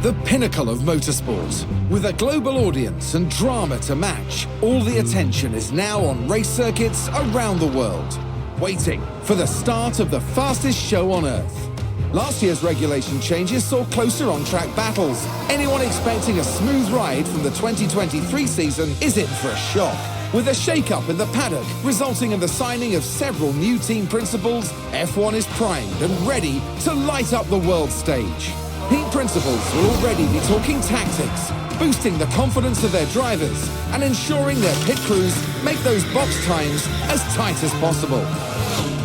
The pinnacle of motorsport. With a global audience and drama to match, all the attention is now on race circuits around the world, waiting for the start of the fastest show on Earth. Last year's regulation changes saw closer on-track battles. Anyone expecting a smooth ride from the 2023 season is in for a shock. With a shake-up in the paddock resulting in the signing of several new team principals, F1 is primed and ready to light up the world stage. Team principals will already be talking tactics, boosting the confidence of their drivers and ensuring their pit crews make those box times as tight as possible.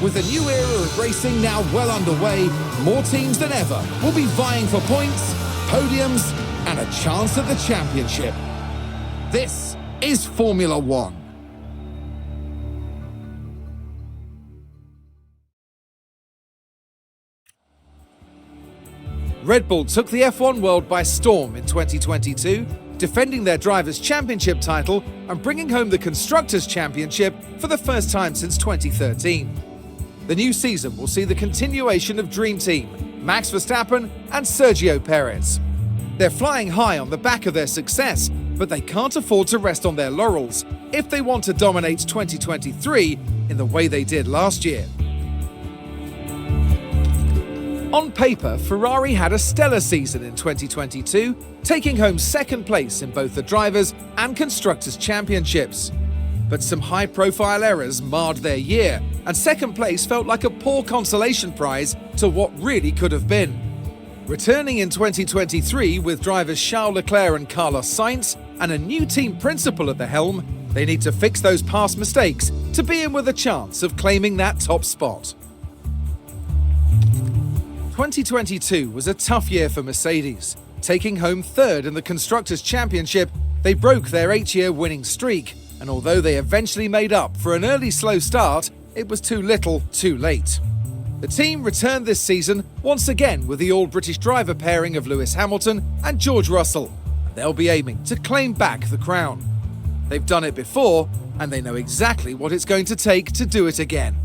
With a new era of racing now well underway, more teams than ever will be vying for points, podiums, and a chance at the championship. This is Formula One. Red Bull took the F1 world by storm in 2022, defending their Drivers' Championship title and bringing home the Constructors' Championship for the first time since 2013. The new season will see the continuation of Dream Team, Max Verstappen and Sergio Perez. They're flying high on the back of their success, but they can't afford to rest on their laurels if they want to dominate 2023 in the way they did last year. On paper, Ferrari had a stellar season in 2022, taking home second place in both the Drivers' and Constructors' Championships. But some high-profile errors marred their year, and second place felt like a poor consolation prize to what really could have been. Returning in 2023 with drivers Charles Leclerc and Carlos Sainz and a new team principal at the helm, they need to fix those past mistakes to be in with a chance of claiming that top spot. 2022 was a tough year for Mercedes. Taking home third in the Constructors' Championship, they broke their 8-year winning streak, and although they eventually made up for an early slow start, it was too little, too late. The team returned this season once again with the all-British driver pairing of Lewis Hamilton and George Russell, and they'll be aiming to claim back the crown. They've done it before, and they know exactly what it's going to take to do it again.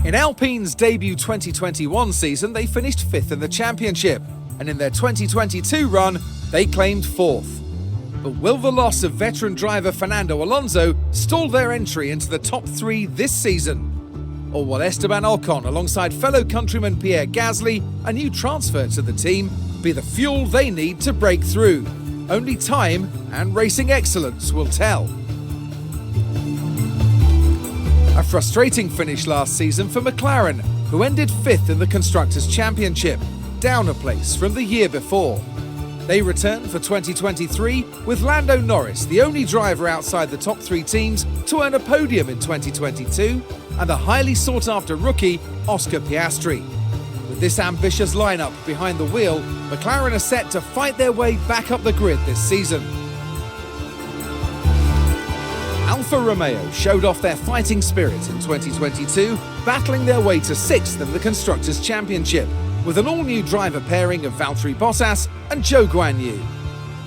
In Alpine's debut 2021 season, they finished 5th in the championship, and in their 2022 run, they claimed 4th. But will the loss of veteran driver Fernando Alonso stall their entry into the top 3 this season? Or will Esteban Ocon, alongside fellow countryman Pierre Gasly, a new transfer to the team, be the fuel they need to break through? Only time and racing excellence will tell. A frustrating finish last season for McLaren, who ended 5th in the Constructors' Championship, down a place from the year before. They return for 2023 with Lando Norris, the only driver outside the top 3 teams to earn a podium in 2022, and the highly sought-after rookie Oscar Piastri. With this ambitious lineup behind the wheel, McLaren are set to fight their way back up the grid this season. Alfa Romeo showed off their fighting spirit in 2022, battling their way to 6th in the Constructors' Championship, with an all-new driver pairing of Valtteri Bottas and Zhou Guanyu.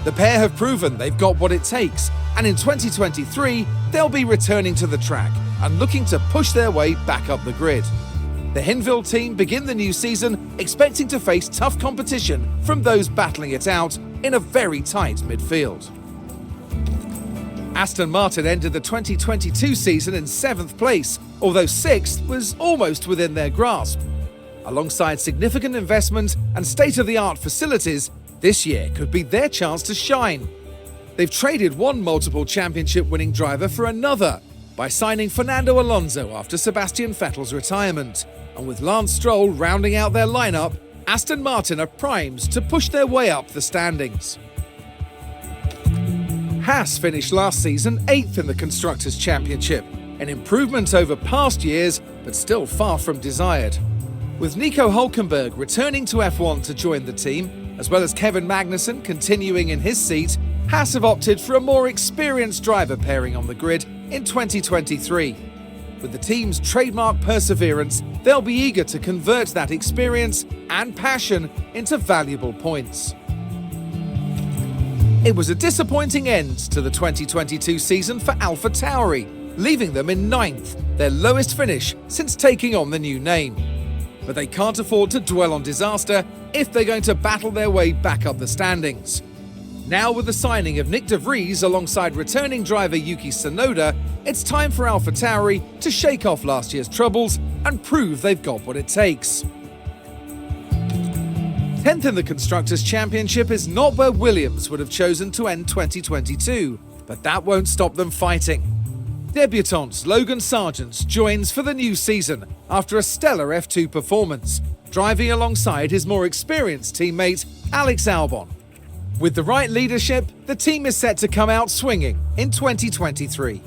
The pair have proven they've got what it takes, and in 2023, they'll be returning to the track and looking to push their way back up the grid. The Hinwil team begin the new season expecting to face tough competition from those battling it out in a very tight midfield. Aston Martin ended the 2022 season in 7th place, although 6th was almost within their grasp. Alongside significant investment and state-of-the-art facilities, this year could be their chance to shine. They've traded one multiple championship-winning driver for another by signing Fernando Alonso after Sebastian Vettel's retirement. And with Lance Stroll rounding out their lineup, Aston Martin are primed to push their way up the standings. Haas finished last season 8th in the Constructors' Championship, an improvement over past years, but still far from desired. With Nico Hülkenberg returning to F1 to join the team, as well as Kevin Magnussen continuing in his seat, Haas have opted for a more experienced driver pairing on the grid in 2023. With the team's trademark perseverance, they'll be eager to convert that experience and passion into valuable points. It was a disappointing end to the 2022 season for AlphaTauri, leaving them in 9th, their lowest finish since taking on the new name. But they can't afford to dwell on disaster if they're going to battle their way back up the standings. Now with the signing of Nick de Vries alongside returning driver Yuki Tsunoda, it's time for AlphaTauri to shake off last year's troubles and prove they've got what it takes. 10th in the Constructors' Championship is not where Williams would have chosen to end 2022, but that won't stop them fighting. Debutant Logan Sargent joins for the new season after a stellar F2 performance, driving alongside his more experienced teammate Alex Albon. With the right leadership, the team is set to come out swinging in 2023.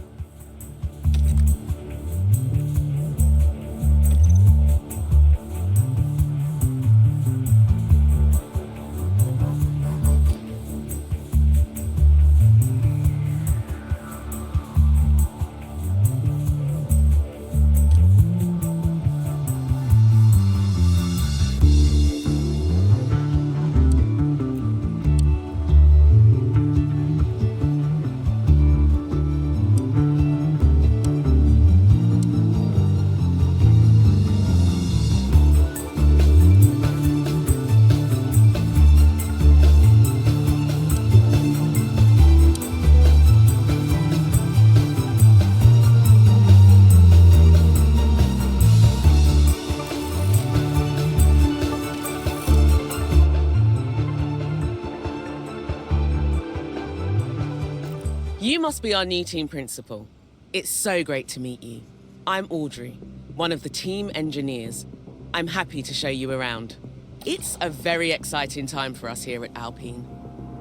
You must be our new team principal. It's so great to meet you. I'm Audrey, one of the team engineers. I'm happy to show you around. It's a very exciting time for us here at Alpine.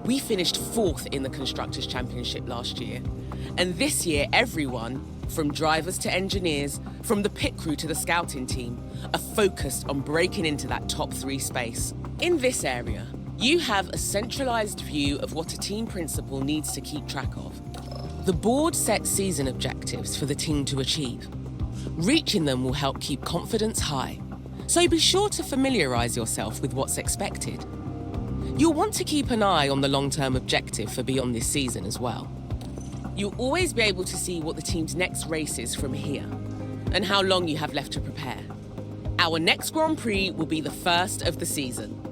We finished 4th in the Constructors' Championship last year. And this year, everyone, from drivers to engineers, from the pit crew to the scouting team, are focused on breaking into that top 3 space. In this area, you have a centralised view of what a team principal needs to keep track of. The board sets season objectives for the team to achieve. Reaching them will help keep confidence high, so be sure to familiarise yourself with what's expected. You'll want to keep an eye on the long-term objective for beyond this season as well. You'll always be able to see what the team's next race is from here, and how long you have left to prepare. Our next Grand Prix will be the first of the season.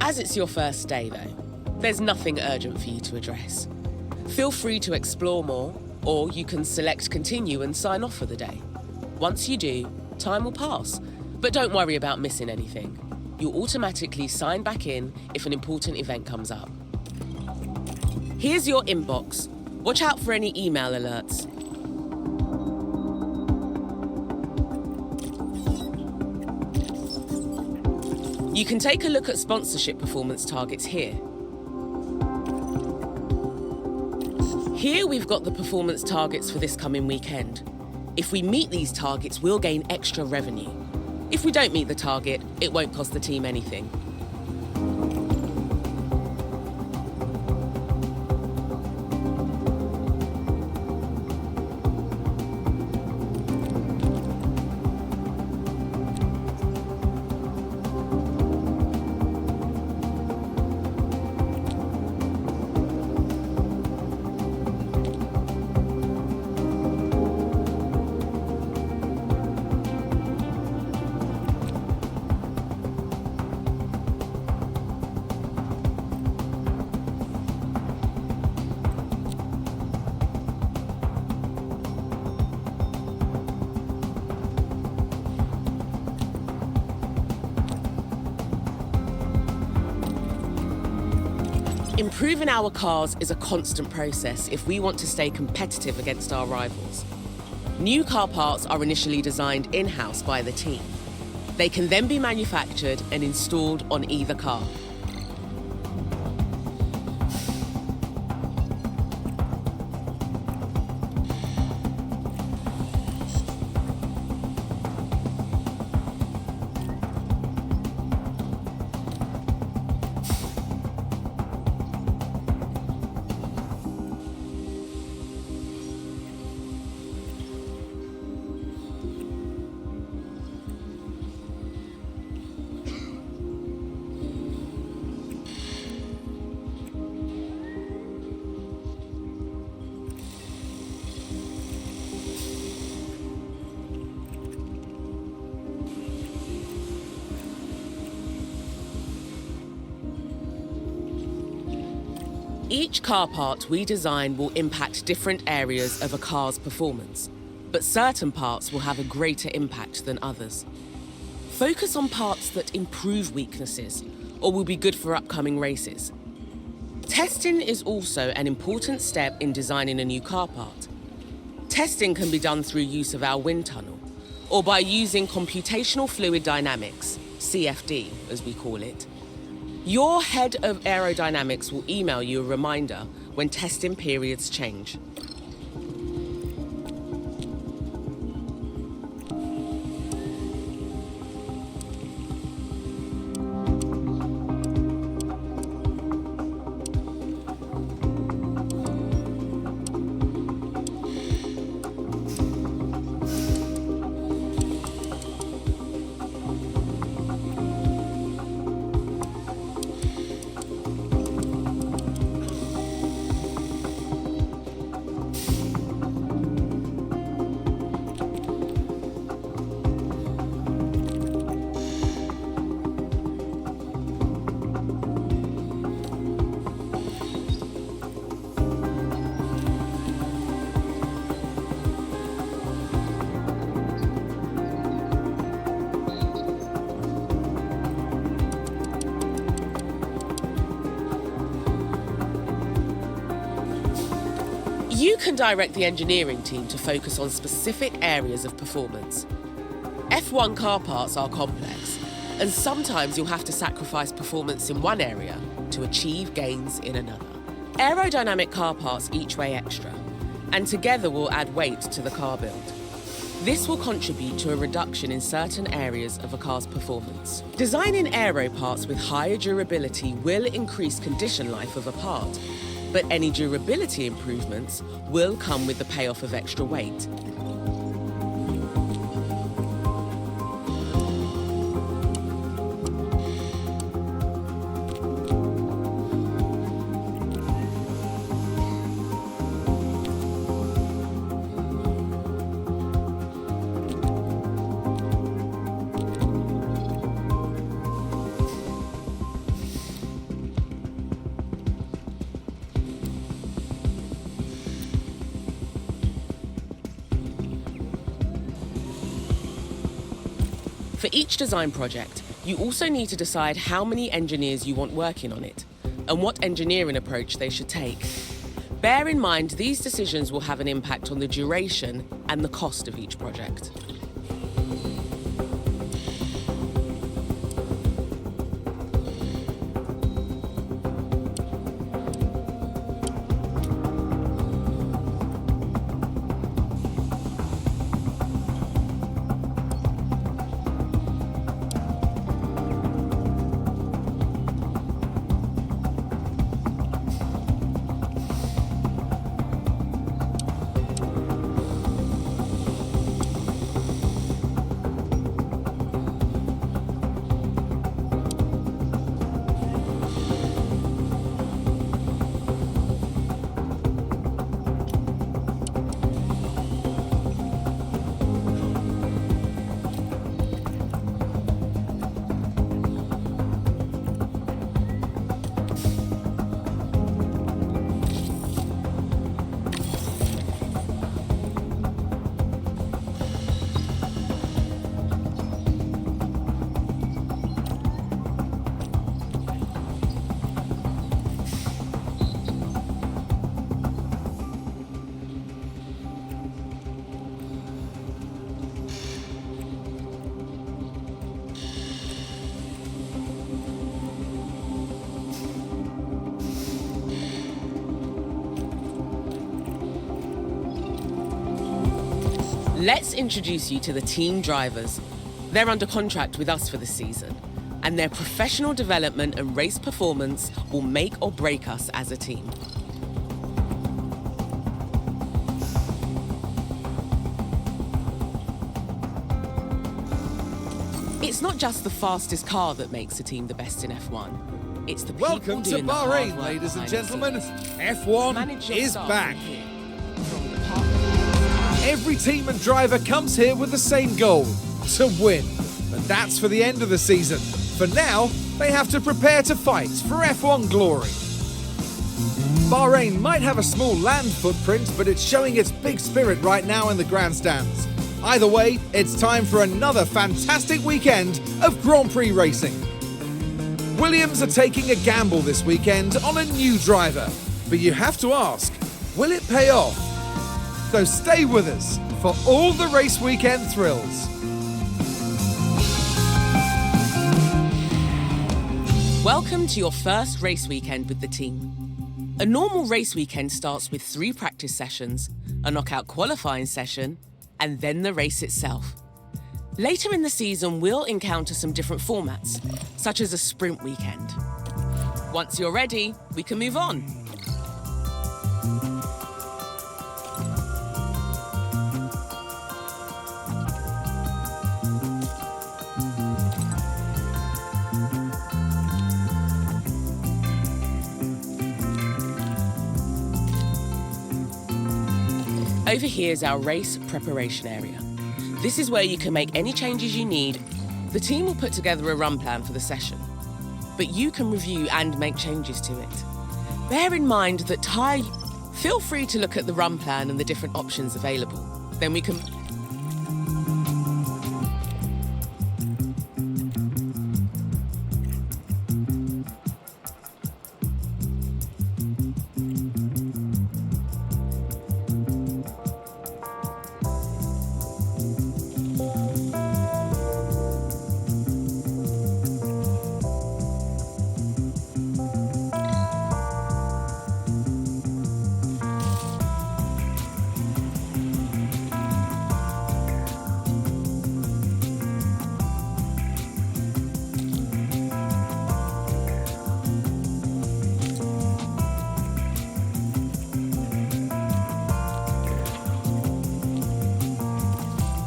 As it's your first day though, there's nothing urgent for you to address. Feel free to explore more, or you can select continue and sign off for the day. Once you do, time will pass, but don't worry about missing anything. You'll automatically sign back in if an important event comes up. Here's your inbox. Watch out for any email alerts. You can take a look at sponsorship performance targets here. Here we've got the performance targets for this coming weekend. If we meet these targets, we'll gain extra revenue. If we don't meet the target, it won't cost the team anything. Improving our cars is a constant process if we want to stay competitive against our rivals. New car parts are initially designed in-house by the team. They can then be manufactured and installed on either car. Each car part we design will impact different areas of a car's performance, but certain parts will have a greater impact than others. Focus on parts that improve weaknesses or will be good for upcoming races. Testing is also an important step in designing a new car part. Testing can be done through use of our wind tunnel or by using computational fluid dynamics, CFD as we call it. Your head of aerodynamics will email you a reminder when testing periods change. You can direct the engineering team to focus on specific areas of performance. F1 car parts are complex, and sometimes you'll have to sacrifice performance in one area to achieve gains in another. Aerodynamic car parts each weigh extra, and together will add weight to the car build. This will contribute to a reduction in certain areas of a car's performance. Designing aero parts with higher durability will increase condition life of a part, but any durability improvements will come with the payoff of extra weight. For each design project, you also need to decide how many engineers you want working on it and what engineering approach they should take. Bear in mind these decisions will have an impact on the duration and the cost of each project. Let's introduce you to the team drivers. They're under contract with us for the season, and their professional development and race performance will make or break us as a team. It's not just the fastest car that makes a team the best in F1. It's the people Welcome to doing the hard Bahrain, work ladies and behind the gentlemen. scenes. F1 Manage your is staff back. from here, from the park. Every team and driver comes here with the same goal, to win. And that's for the end of the season. For now, they have to prepare to fight for F1 glory. Bahrain might have a small land footprint, but it's showing its big spirit right now in the grandstands. Either way, it's time for another fantastic weekend of Grand Prix racing. Williams are taking a gamble this weekend on a new driver, but you have to ask, will it pay off? So stay with us for all the race weekend thrills. Welcome to your first race weekend with the team. A normal race weekend starts with 3 practice sessions, a knockout qualifying session, and then the race itself. Later in the season, we'll encounter some different formats, such as a sprint weekend. Once you're ready, we can move on. Over here is our race preparation area. This is where you can make any changes you need. The team will put together a run plan for the session, but you can review and make changes to it. Bear in mind that feel free to look at the run plan and the different options available. Then we can...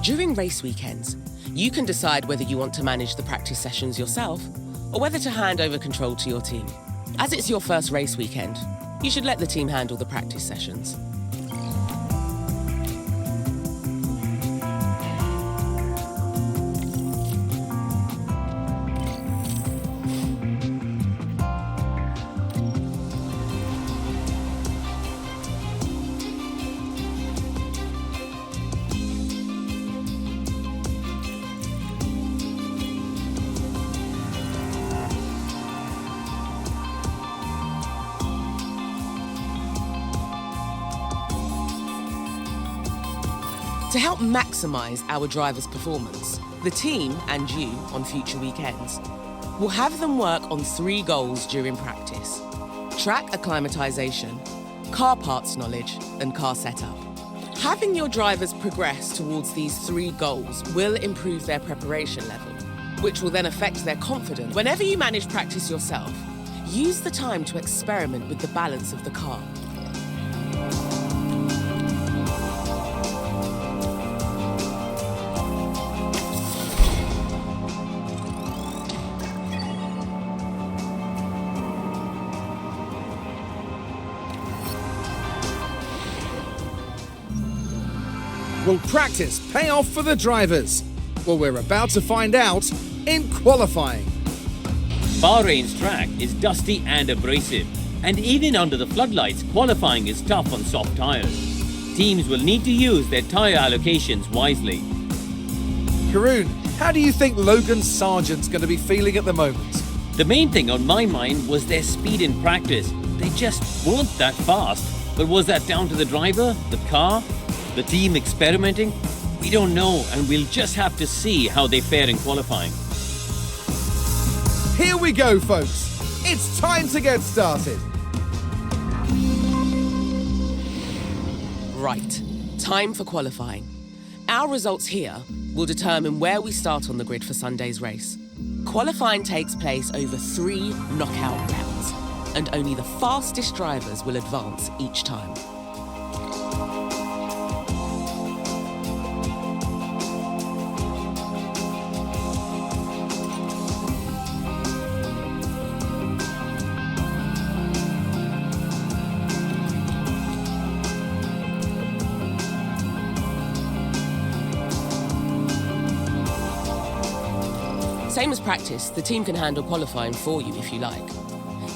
During race weekends, you can decide whether you want to manage the practice sessions yourself or whether to hand over control to your team. As it's your first race weekend, you should let the team handle the practice sessions. To help maximise our drivers' performance, the team and you on future weekends will have them work on 3 goals during practice: track acclimatisation, car parts knowledge, and car setup. Having your drivers progress towards these 3 goals will improve their preparation level, which will then affect their confidence. Whenever you manage practice yourself, use the time to experiment with the balance of the car. Will practice pay off for the drivers? Well, we're about to find out in qualifying. Bahrain's track is dusty and abrasive, and even under the floodlights, qualifying is tough on soft tyres. Teams will need to use their tyre allocations wisely. Karun, how do you think Logan Sargent's going to be feeling at the moment? The main thing on my mind was their speed in practice. They just weren't that fast. But was that down to the driver, the car, the team experimenting? We don't know, and we'll just have to see how they fare in qualifying. Here we go, folks. It's time to get started. Right, time for qualifying. Our results here will determine where we start on the grid for Sunday's race. Qualifying takes place over 3 knockout rounds, and only the fastest drivers will advance each time. Same as practice, the team can handle qualifying for you if you like.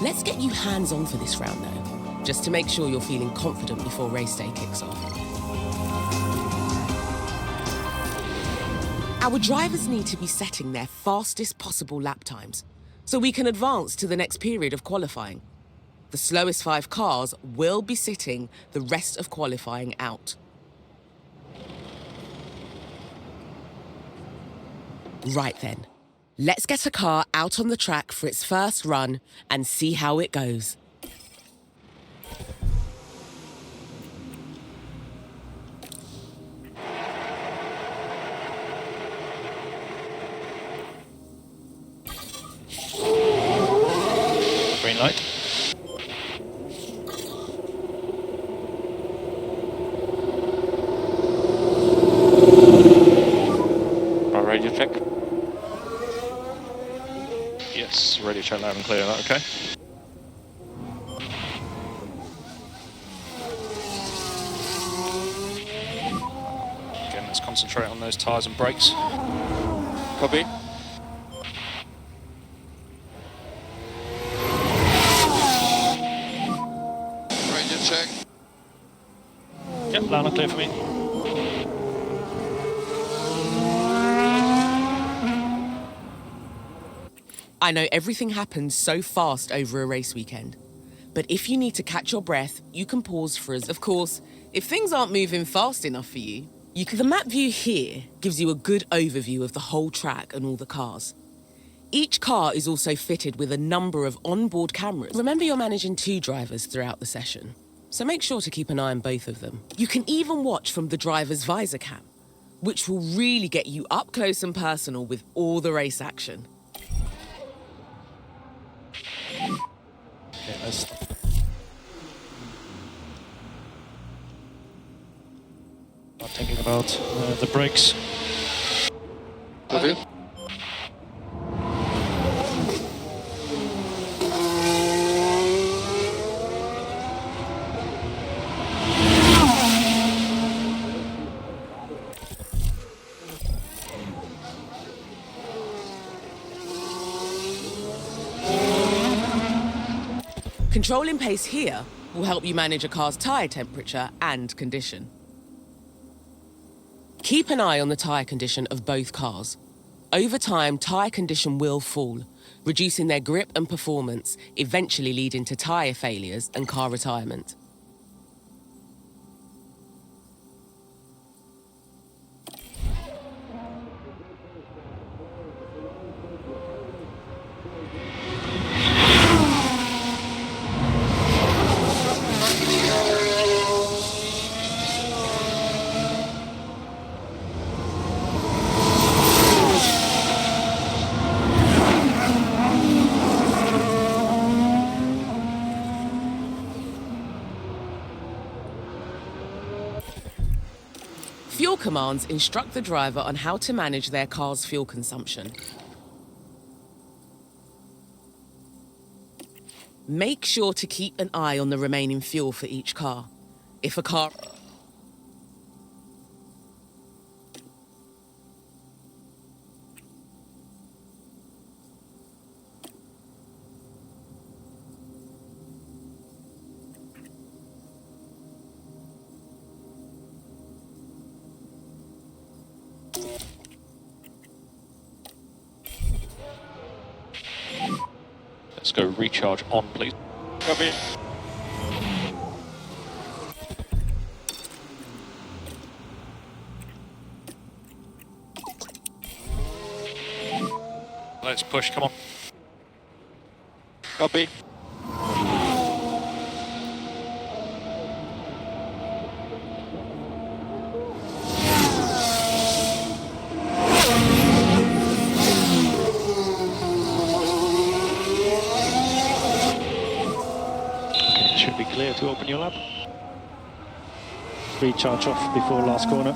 Let's get you hands-on for this round though, just to make sure you're feeling confident before race day kicks off. Our drivers need to be setting their fastest possible lap times, so we can advance to the next period of qualifying. The slowest 5 cars will be sitting the rest of qualifying out. Right then, let's get a car out on the track for its first run and see how it goes. Green light. Our radio check. Yes, radio check loud and clear. That okay? Again, let's concentrate on those tyres and brakes. Copy. Radio check. Yep, loud and clear for me. I know everything happens so fast over a race weekend, but if you need to catch your breath, you can pause for us. Of course, if things aren't moving fast enough for you, the map view here gives you a good overview of the whole track and all the cars. Each car is also fitted with a number of onboard cameras. Remember, you're managing 2 drivers throughout the session, so make sure to keep an eye on both of them. You can even watch from the driver's visor cam, which will really get you up close and personal with all the race action. Okay, let's... Not thinking about the brakes. Copy. Controlling pace here will help you manage a car's tyre temperature and condition. Keep an eye on the tyre condition of both cars. Over time, tyre condition will fall, reducing their grip and performance, eventually leading to tyre failures and car retirement. Fuel commands instruct the driver on how to manage their car's fuel consumption. Make sure to keep an eye on the remaining fuel for each car. If a car... Let's go recharge on, please. Copy. Let's push, come on. Copy. Should be clear to open your lap. Recharge off before last corner.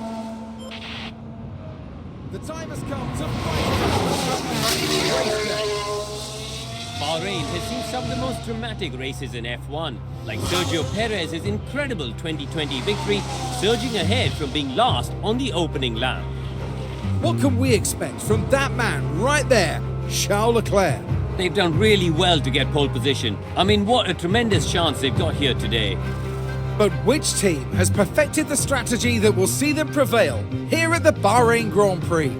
The time has come to Bahrain has seen some of the most dramatic races in F1, like Sergio Perez's incredible 2020 victory, surging ahead from being last on the opening lap. What can we expect from that man right there, Charles Leclerc? They've done really well to get pole position. I mean, what a tremendous chance they've got here today. But which team has perfected the strategy that will see them prevail here at the Bahrain Grand Prix?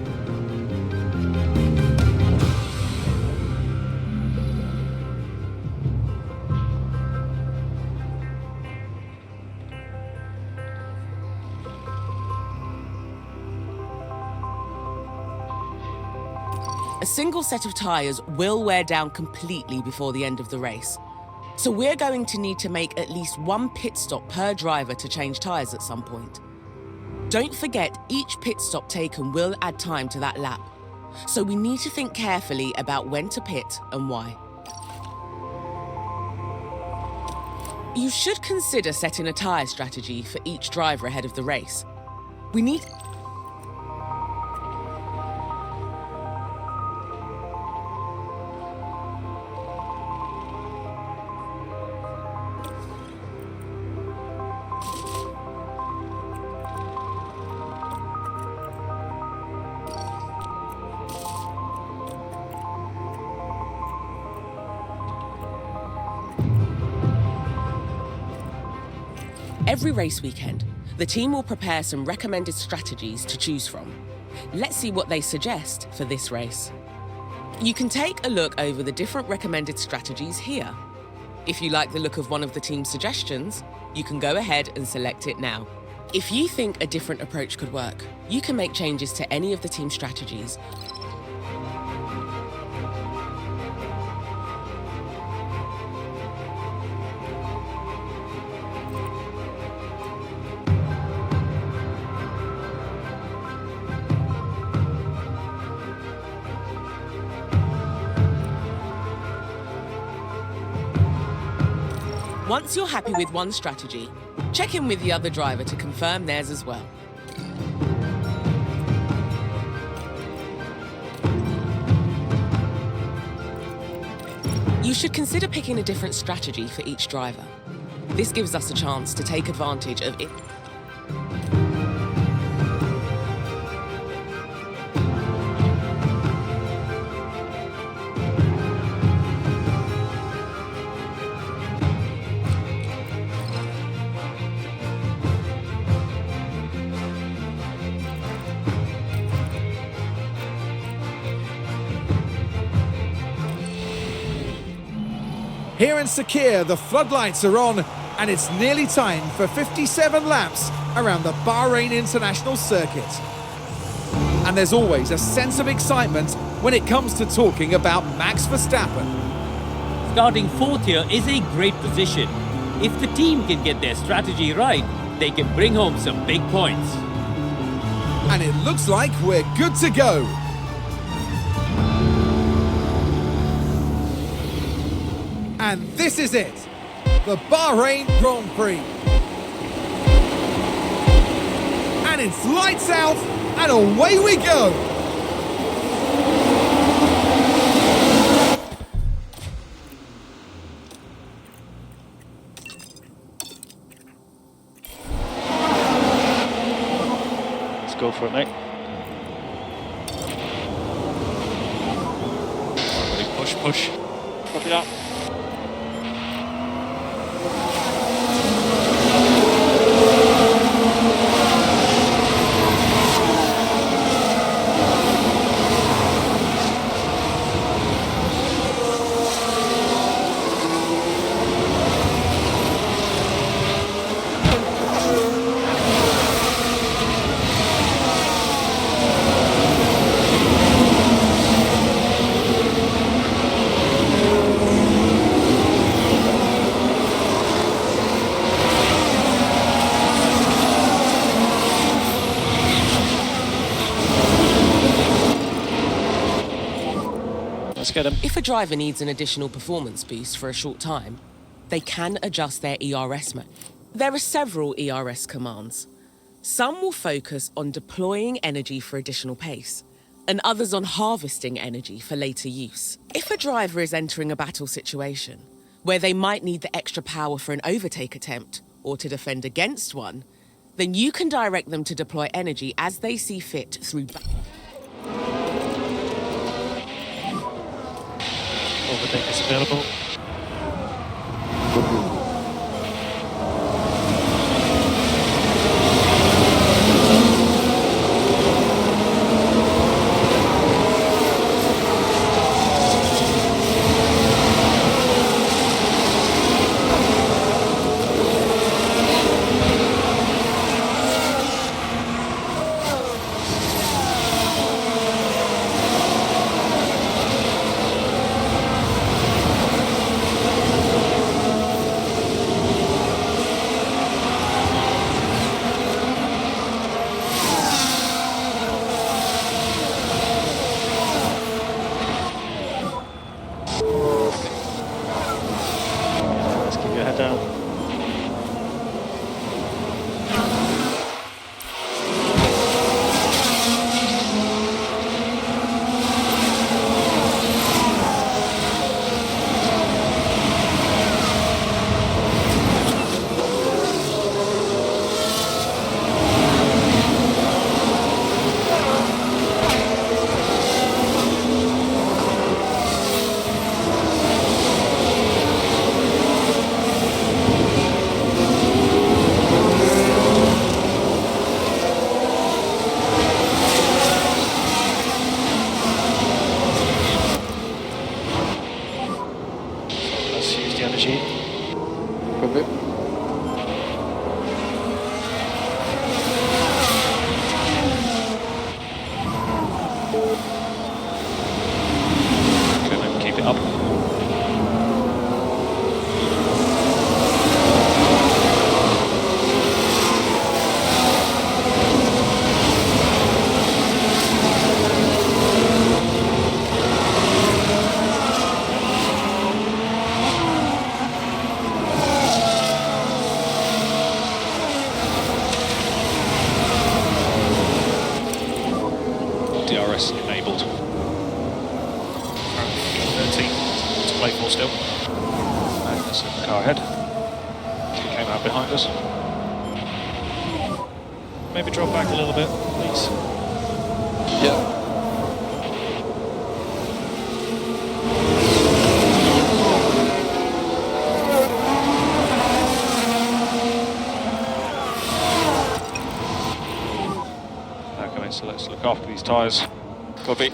A single set of tyres will wear down completely before the end of the race. So we're going to need to make at least one pit stop per driver to change tyres at some point. Don't forget, each pit stop taken will add time to that lap. So we need to think carefully about when to pit and why. You should consider setting a tyre strategy for each driver ahead of the race. We need... Every race weekend, the team will prepare some recommended strategies to choose from. Let's see what they suggest for this race. You can take a look over the different recommended strategies here. If you like the look of one of the team's suggestions, you can go ahead and select it now. If you think a different approach could work, you can make changes to any of the team strategies. Once you're happy with one strategy, check in with the other driver to confirm theirs as well. You should consider picking a different strategy for each driver. This gives us a chance to take advantage of it. Here in Sakir, the floodlights are on, and it's nearly time for 57 laps around the Bahrain International Circuit. And there's always a sense of excitement when it comes to talking about Max Verstappen. Starting fourth here is a great position. If the team can get their strategy right, they can bring home some big points. And it looks like we're good to go. And this is it, the Bahrain Grand Prix. And it's lights out, and away we go. Let's go for it, mate. Ready, push, push. Copy that. Get him. If a driver needs an additional performance boost for a short time, they can adjust their ERS mode. There are several ERS commands. Some will focus on deploying energy for additional pace, and others on harvesting energy for later use. If a driver is entering a battle situation where they might need the extra power for an overtake attempt or to defend against one, then you can direct them to deploy energy as they see fit through... Overtake is available. Let's keep your head down. Let's use the energy. Copy. Good, then keep it up. DRS enabled. 13 to play for still. Magnus in the car ahead. He came out behind us. Maybe drop back a little bit, please. Yeah. Okay, so let's look after these tyres. Copy.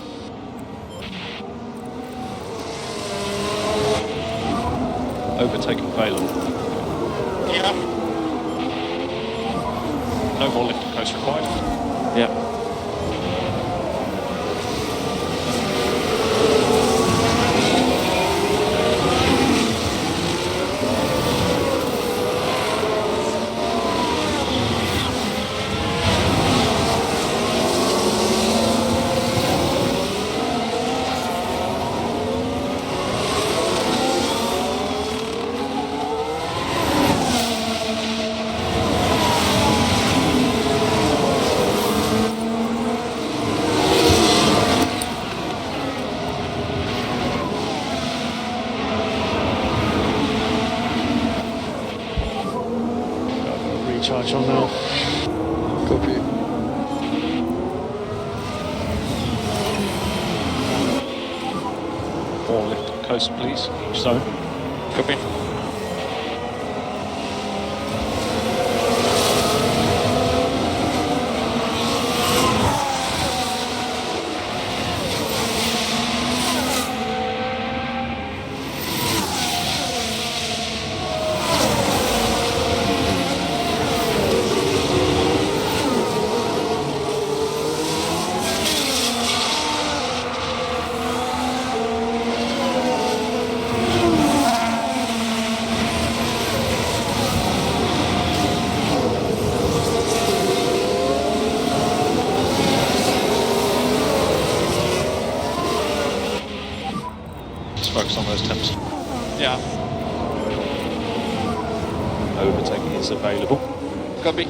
Overtaking available. Yeah. No more lift and coast required. Yeah. Recharge on now. Copy. More lift and coast, please. Each zone. Copy. Focus on those temps. Yeah. Overtaking is available. Copy.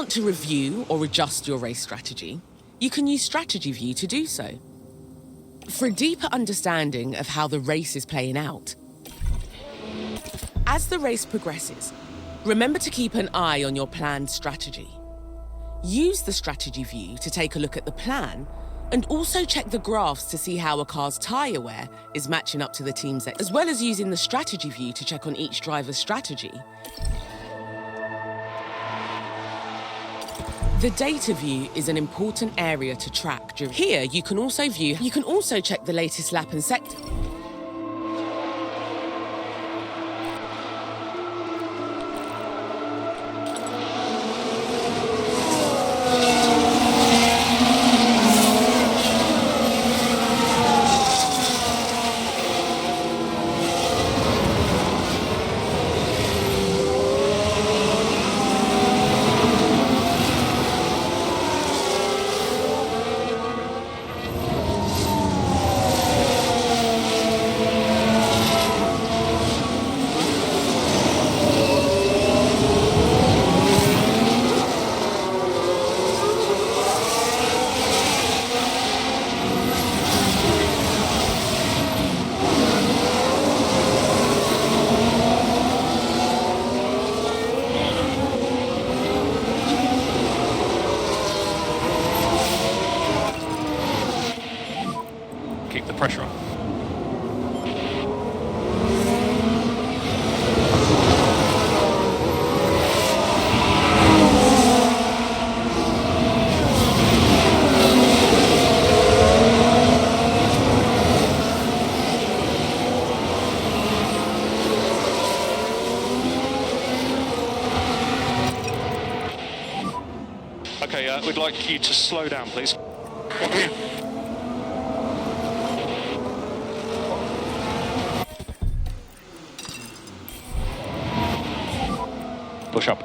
want to review or adjust your race strategy, you can use Strategy View to do so. For a deeper understanding of how the race is playing out, as the race progresses, remember to keep an eye on your planned strategy. Use the Strategy View to take a look at the plan and also check the graphs to see how a car's tyre wear is matching up to the team's, as well as using the Strategy View to check on each driver's strategy. The data view is an important area to track. Here, you can also check the latest lap and sector. Keep the pressure on. Okay, we'd like you to slow down, please. Push up.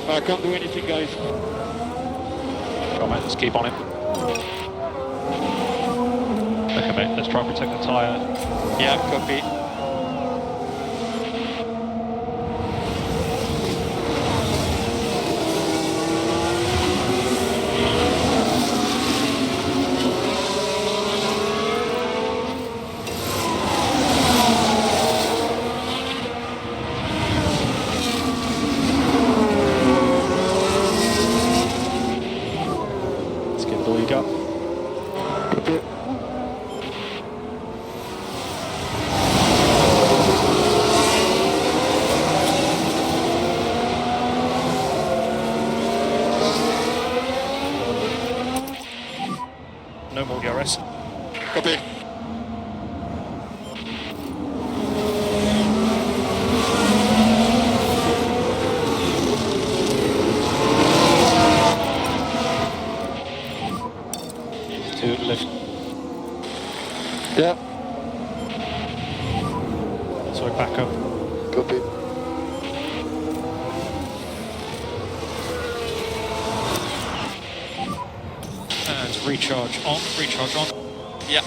I can't do anything, guys. Come on, mate, let's keep on it. Okay, mate, let's try and protect the tyre. Yeah, copy. Let's give it all you got. Copy. No more DRS. Copy. To lift. Yeah. Sorry, back up. Copy. And recharge on, recharge on. Yeah.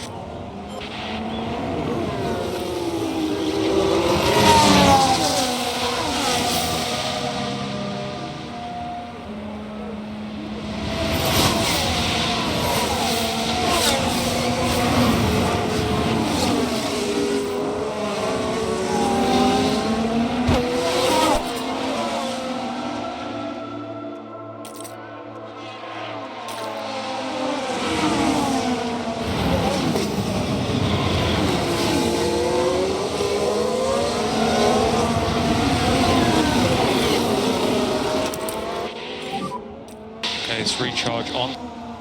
Okay, it's recharge on.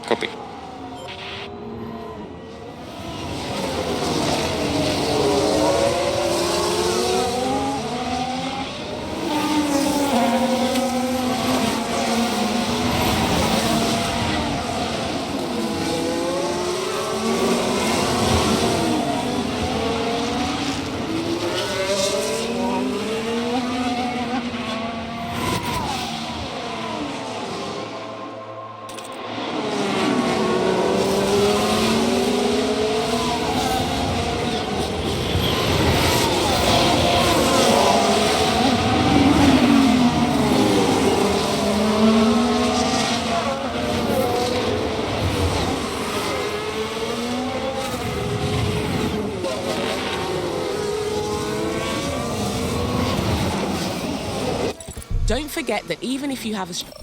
Copy. Don't forget that even if you have a...